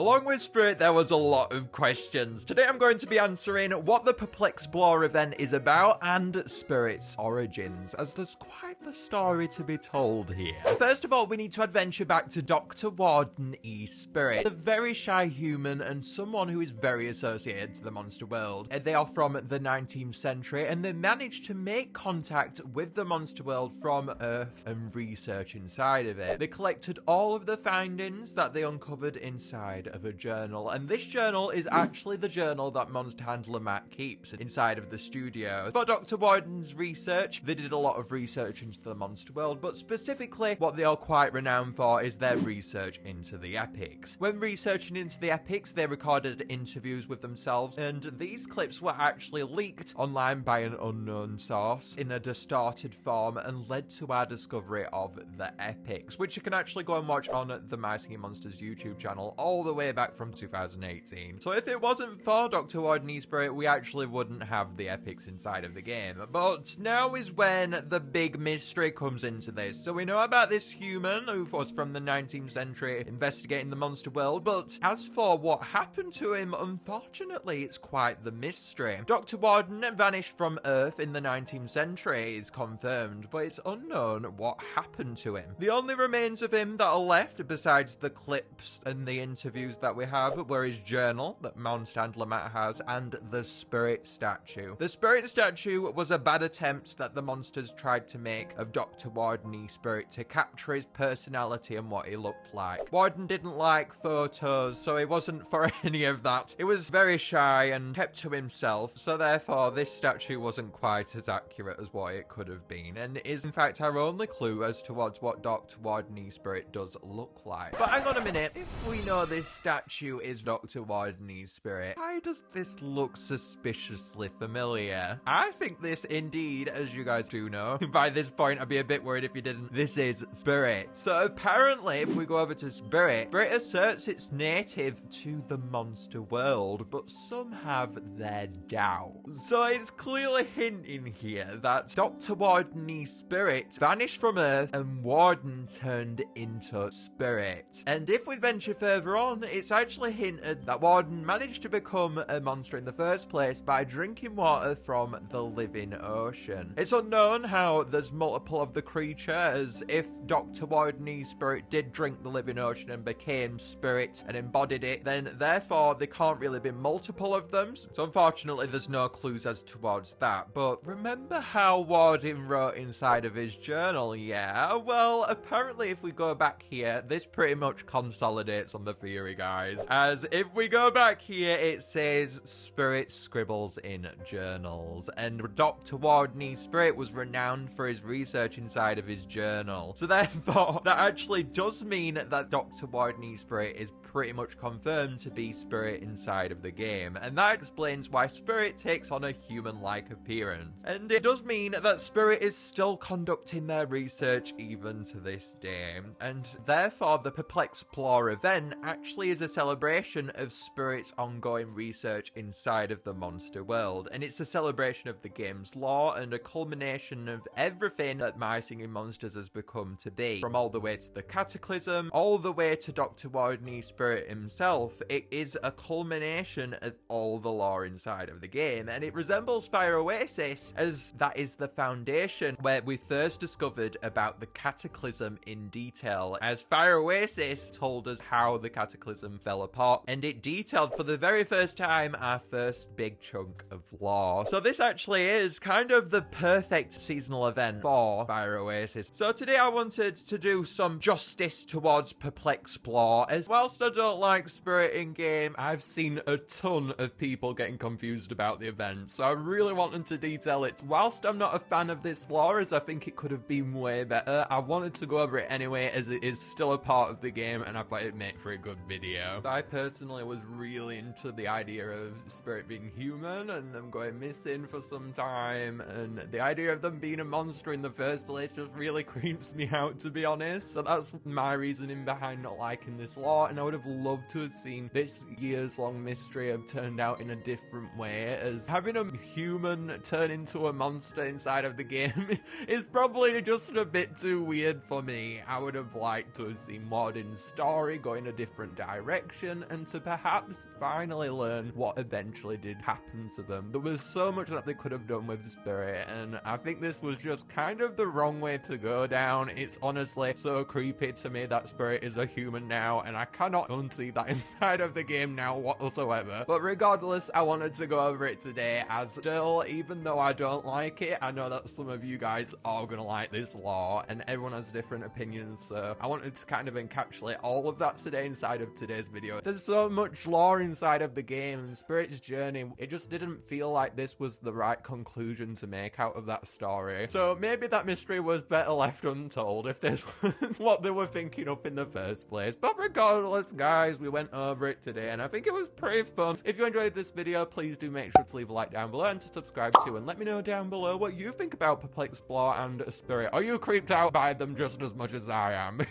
Along with Spurrit, there was a lot of questions. Today I'm going to be answering what the Perplexplore event is about and Spurrit's origins, as there's quite the story to be told here. First of all, we need to adventure back to Dr. Warden E. Spurrit, a very shy human and someone who is very associated to the monster world. They are from the 19th century and they managed to make contact with the monster world from Earth and research inside of it. They collected all of the findings that they uncovered inside of a journal, and this journal is actually the journal that monster handler Matt keeps inside of the studio. For Dr. Warden's research, they did a lot of research into the monster world, but specifically what they are quite renowned for is their research into the epics. When researching into the epics, they recorded interviews with themselves, and these clips were actually leaked online by an unknown source in a distorted form and led to our discovery of the epics, which you can actually go and watch on the My Singing Monsters YouTube channel all the way back from 2018. So if it wasn't for Dr. Warden E. Spurrit, we actually wouldn't have the epics inside of the game. But now is when the big mystery comes into this. So we know about this human who was from the 19th century investigating the monster world, but as for what happened to him, unfortunately, it's quite the mystery. Dr. Warden vanished from Earth in the 19th century is confirmed, but it's unknown what happened to him. The only remains of him that are left, besides the clips and the interviews that we have, were his journal that monster handler Matt has and the Spurrit statue. The Spurrit statue was a bad attempt that the monsters tried to make of Dr. Warden E. Spurrit to capture his personality and what he looked like. Warden didn't like photos, so he wasn't for any of that. He was very shy and kept to himself, so therefore this statue wasn't quite as accurate as what it could have been, and is in fact our only clue as towards what Dr. Warden E. Spurrit does look like. But hang on a minute, if we know this statue is Dr. Warden E. Spurrit, why does this look suspiciously familiar? I think this indeed, as you guys do know, by this point I'd be a bit worried if you didn't, this is Spurrit. So apparently, if we go over to Spurrit, Spurrit asserts it's native to the monster world, but some have their doubts. So it's clearly hinting here that Dr. Warden E. Spurrit vanished from Earth and Warden turned into Spurrit. And if we venture further on, it's actually hinted that Warden managed to become a monster in the first place by drinking water from the living ocean. It's unknown how there's multiple of the creature, as if Dr. Warden E. Spurrit did drink the living ocean and became Spurrit and embodied it, then therefore there can't really be multiple of them. So unfortunately there's no clues as towards that. But remember how Warden wrote inside of his journal, yeah? Well, apparently if we go back here, this pretty much consolidates on the theory, guys. As if we go back here, it says Spurrit scribbles in journals, and Dr. Warden E. Spurrit was renowned for his research inside of his journal. So therefore, that actually does mean that Dr. Warden E. Spurrit is pretty much confirmed to be Spurrit inside of the game, and that explains why Spurrit takes on a human-like appearance. And it does mean that Spurrit is still conducting their research even to this day, and therefore the Perplexplore event actually is a celebration of Spurrit's ongoing research inside of the monster world, and it's a celebration of the game's lore and a culmination of everything that My Singing Monsters has become to be, from all the way to the Cataclysm, all the way to Dr. Warden E. Spurrit himself. It is a culmination of all the lore inside of the game, and it resembles Fire Oasis, as that is the foundation where we first discovered about the Cataclysm in detail, as Fire Oasis told us how the Cataclysm fell apart, and it detailed for the very first time our first big chunk of lore. So this actually is kind of the perfect seasonal event for Fire Oasis. So today I wanted to do some justice towards Perplexplore, as whilst I don't like Spurrit in game, I've seen a ton of people getting confused about the event, so I really wanted to detail it. Whilst I'm not a fan of this lore, as I think it could have been way better, I wanted to go over it anyway, as it is still a part of the game and I thought it'd make for a good video. I personally was really into the idea of Spurrit being human and them going missing for some time, and the idea of them being a monster in in the first place just really creeps me out, to be honest. So that's my reasoning behind not liking this lore, and I would have loved to have seen this years-long mystery have turned out in a different way, as having a human turn into a monster inside of the game is probably just a bit too weird for me. I would have liked to have seen Mordin's story go in a different direction, and to perhaps finally learn what eventually did happen to them. There was so much that they could have done with Spurrit, and I think this was just kind of the wrong way to go down. It's honestly so creepy to me that Spurrit is a human now, and I cannot unsee that inside of the game now whatsoever. But regardless, I wanted to go over it today, as still, even though I don't like it, I know that some of you guys are gonna like this lore, and everyone has different opinions, so I wanted to kind of encapsulate all of that today inside of today's video. There's so much lore inside of the game. Spurrit's journey, it just didn't feel like this was the right conclusion to make out of that story. So maybe that mystery was better left untold if this was what they were thinking up in the first place. But regardless, guys, we went over it today, and I think it was pretty fun. If you enjoyed this video, please do make sure to leave a like down below and to subscribe too, and let me know down below what you think about Perplexplore and Spurrit. Are you creeped out by them just as much as I am?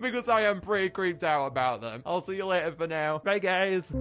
Because I am pretty creeped out about them. I'll see you later for now. Bye, guys.